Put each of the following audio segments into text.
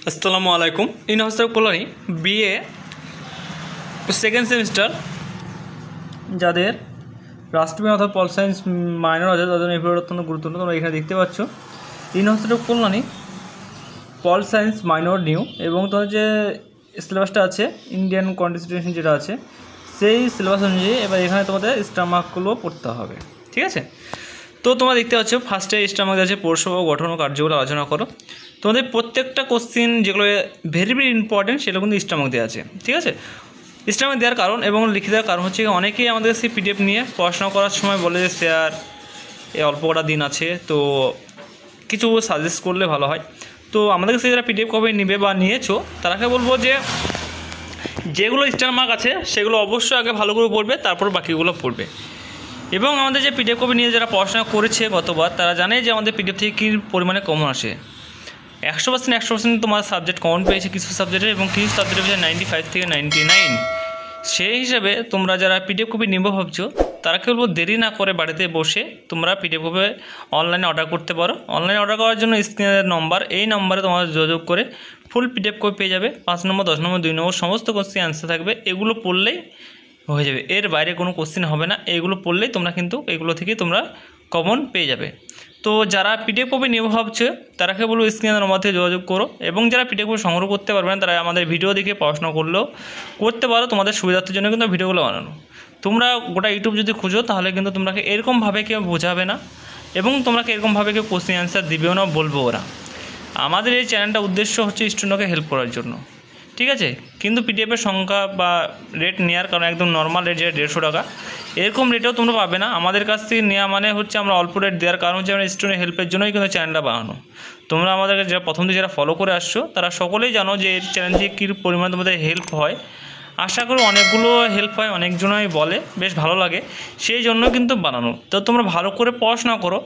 আসসালামু আলাইকুম। In hostel colony BA second semester যাদের রাষ্ট্রবিজ্ঞান অর্থাৎ পল সায়েন্স মাইনর আছে তাদের এই ভিডিওটা অত্যন্ত গুরুত্বপূর্ণ। তোমরা এখানে দেখতে পাচ্ছ in hostel colony pol science minor new এবং তোমার যে সিলেবাসটা আছে ইন্ডিয়ান কনস্টিটিউশন যেটা আছে সেই সিলেবাস অনুযায়ী এবার এখানে তোমাদের স্টারমার্কগুলো পড়তে হবে, ঠিক আছে। তো তোমরা দেখতে পাচ্ছ ফার্স্টে স্টারমার্ক আছে পৌরসভা গঠন ও কার্যগুলো আলোচনা করো। তোমাদের প্রত্যেকটা কোশ্চিন যেগুলো ভেরি ভেরি ইম্পর্টেন্ট সেগুলো কিন্তু স্টারমার্ক দেওয়া আছে, ঠিক আছে। স্টারমার্ক দেওয়ার কারণ এবং লিখে দেওয়ার কারণ হচ্ছে অনেকেই আমাদের সেই পিডিএফ নিয়ে পড়াশোনা করার সময় বলে যে স্যার এই অল্প কটা দিন আছে তো কিছু সাজেস্ট করলে ভালো হয়। তো আমাদের কাছে যারা পিডিএফ কপি নেবে বা নিয়েছো তারাকে বলবো যে যেগুলো স্টারমার্ক আছে সেগুলো অবশ্যই আগে ভালো করে পড়বে, তারপর বাকিগুলো পড়বে। এবং আমাদের যে পিডিএফ কপি নিয়ে যারা পড়াশোনা করেছে গতবার তারা জানে যে আমাদের পিডিএফ থেকে কী পরিমাণে কমন আসে। 100% তোমার সাবজেক্ট কমন পেয়েছে কিছু সাবজেক্টে এবং কিছু সাবজেক্টে পেয়েছে 95 থেকে 99। সেই হিসাবে তোমরা যারা পিডিএফ কপি নিব ভাবছো তারা কেবল দেরি না করে বাড়িতে বসে তোমরা পিডিএফ কপি অনলাইনে অর্ডার করতে পারো। অনলাইনে অর্ডার করার জন্য স্ক্রিনের নম্বর, এই নম্বরে তোমাদের যোগাযোগ করে ফুল পিডিএফ কপি পেয়ে যাবে। 5 নম্বর 10 নম্বর 2 নম্বর সমস্ত কোশ্চেন অ্যান্সার থাকবে, এগুলো পড়লেই হয়ে যাবে। এর বাইরে কোনো কোশ্চেন হবে না, এগুলো পড়লেই তোমরা কিন্তু এগুলো থেকেই তোমরা কমন পেয়ে যাবে। তো যারা পিডিএফ কপি নিয়ে ভাবছে তারাকে বলবো স্ক্রিনের নম্বর থেকে যোগাযোগ করো এবং যারা পিডিএফ কপি সংগ্রহ করতে পারবে না তারা আমাদের ভিডিও দেখে পড়াশোনা করলেও করতে পারো। তোমাদের সুবিধার্থের জন্য কিন্তু ভিডিওগুলো বানানো। তোমরা গোটা ইউটিউব যদি খুঁজো তাহলে কিন্তু তোমরাকে এরকমভাবে কেউ বোঝাবে না এবং তোমরাকে এরকমভাবে কেউ কোশ্চেন অ্যান্সার দিবেও না, বলবো ওরা। আমাদের এই চ্যানেলটা উদ্দেশ্য হচ্ছে স্টুডেন্টকে হেল্প করার জন্য, ঠিক আছে। কিন্তু পিডিএফের সংখ্যা বা রেট নেওয়ার কারণে একদম নর্মাল রেট যেটা 150 টাকা এরকম রেটেও তোমরা পাবে না। আমাদের কাছ থেকে নেওয়া মানে হচ্ছে আমরা অল্প রেট দেওয়ার কারণ হচ্ছে আমরা স্টুডেন্ট হেল্পের জন্যই কিন্তু চ্যানেলটা বানানো। তোমরা আমাদেরকে যারা প্রথম থেকে যারা ফলো করে আসছো তারা সকলেই জানো যে এই চ্যানেল থেকে কী পরিমাণ তোমাদের হেল্প হয়। আশা করি অনেকগুলো হেল্প হয়, অনেকজনই বলে বেশ ভালো লাগে, সেই জন্য কিন্তু বানানো। তো তোমরা ভালো করে পড়াশোনা করো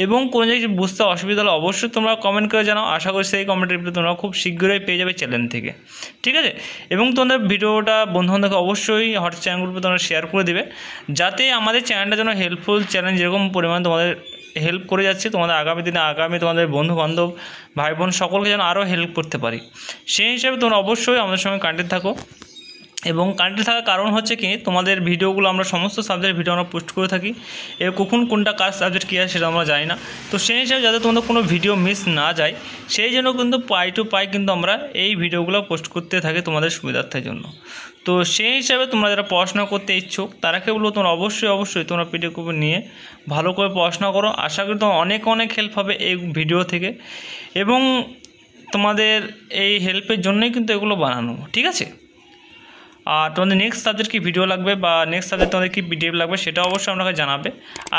এবং কোনো জায়গায় বুঝতে অসুবিধা হলে অবশ্যই তোমরা কমেন্ট করে জানাও। আশা করি সেই কমেন্টের রিপ্লাই তোমরা খুব শীঘ্রই পেয়ে যাবে চ্যানেল থেকে, ঠিক আছে। এবং তোমাদের ভিডিওটা বন্ধুবান্ধবকে অবশ্যই হোয়াটসঅ্যাপ চ্যানেলগুলোতে তোমরা শেয়ার করে দেবে যাতে আমাদের চ্যানেলটা যেন হেল্পফুল চ্যানেল যেরকম পরিমাণ তোমাদের হেল্প করে যাচ্ছে তোমাদের আগামী দিনে তোমাদের বন্ধুবান্ধব ভাই বোন সকলকে যেন আরও হেল্প করতে পারি। সেই হিসাবে তোমরা অবশ্যই আমাদের সঙ্গে কানেক্টেড থাকো। এবং কানেক্টেড থাকার কারণ হচ্ছে কি তোমাদের ভিডিওগুলো আমরা সমস্ত সাবজেক্টের ভিডিও আমরা পোস্ট করে থাকি এবং কখন কোনটা কার সাবজেক্ট কী আছে সেটা আমরা জানি না। তো সেই হিসাবে যাতে তোমাদের কোনো ভিডিও মিস না যায় সেই জন্য কিন্তু পাই টু পাই কিন্তু আমরা এই ভিডিওগুলো পোস্ট করতে থাকি তোমাদের সুবিধার্থের জন্য। তো সেই হিসাবে তোমরা যারা পড়াশোনা করতে ইচ্ছুক তারাকে বলবো তোমরা অবশ্যই তোমরা পিডিএফ কপি নিয়ে ভালো করে পড়াশোনা করো। আশা করি তোমার অনেক হেল্প হবে এই ভিডিও থেকে এবং তোমাদের এই হেল্পের জন্যই কিন্তু এগুলো বানানো, ঠিক আছে। আর তোমাদের নেক্সট সাবজেক্ট কী ভিডিও লাগবে বা নেক্সট সাবজেক্ট তোমাদের কী পিডিএফ লাগবে সেটা অবশ্যই আপনাকে জানাবে।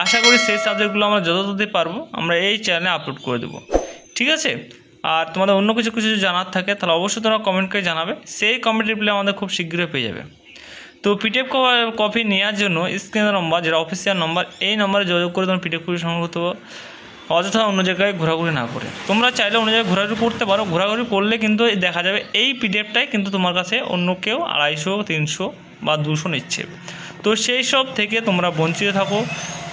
আশা করি সেই সাবজেক্টগুলো আমরা যতদূর পারবো আমরা এই চ্যানেলে আপলোড করে দেবো, ঠিক আছে। আর তোমাদের অন্য কিছু জানার থাকে তাহলে অবশ্যই তোমরা কমেন্ট করে জানাবে, সেই কমেন্ট রিপ্লাই আমাদের খুব শীঘ্রই পেয়ে যাবে। তো পিডিএফ কপি নেওয়ার জন্য স্ক্রিনের নম্বর যেটা অফিসিয়াল নম্বর এই নম্বরে যোগাযোগ করে তোমরা পিডিএফ কপি সংগ্রহ করতে পারো, অযথা অন্য জায়গায় ঘোরাঘুরি না করে। তোমরা চাইলে অন্য জায়গায় ঘোরাঘুরি করতে পারো, ঘোরাঘুরি করলে কিন্তু দেখা যাবে এই পিডিএফটাই কিন্তু তোমার কাছে অন্য কেউ 250, 300 বা 200 নিচ্ছে। তো সেই সব থেকে তোমরা বঞ্চিত থাকো।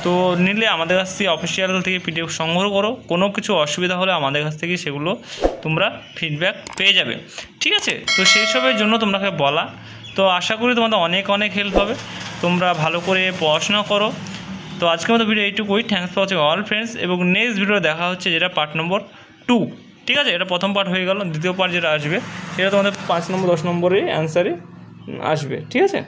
তো নিলে আমাদের কাছ থেকে অফিসিয়াল থেকে পিডিএফ সংগ্রহ করো, কোনো কিছু অসুবিধা হলে আমাদের কাছ থেকে সেগুলো তোমরা ফিডব্যাক পেয়ে যাবে, ঠিক আছে। তো সেই সবের জন্য তোমাকে বলা। তো আশা করি তোমাদের অনেক হেল্প হবে। তোমরা ভালো করে পড়াশোনা করো। তো আজকের মতো ভিডিও এইটুকুই। Thanks for watching all friends এবং নেক্সট ভিডিও দেখা হচ্ছে যেটা পার্ট নম্বর 2, ঠিক আছে। এটা প্রথম পার্ট হয়ে গেল, দ্বিতীয় পার্ট যেটা আসবে সেটা তোমাদের 5 নম্বর 10 নম্বরে অ্যান্সারে আসবে, ঠিক আছে।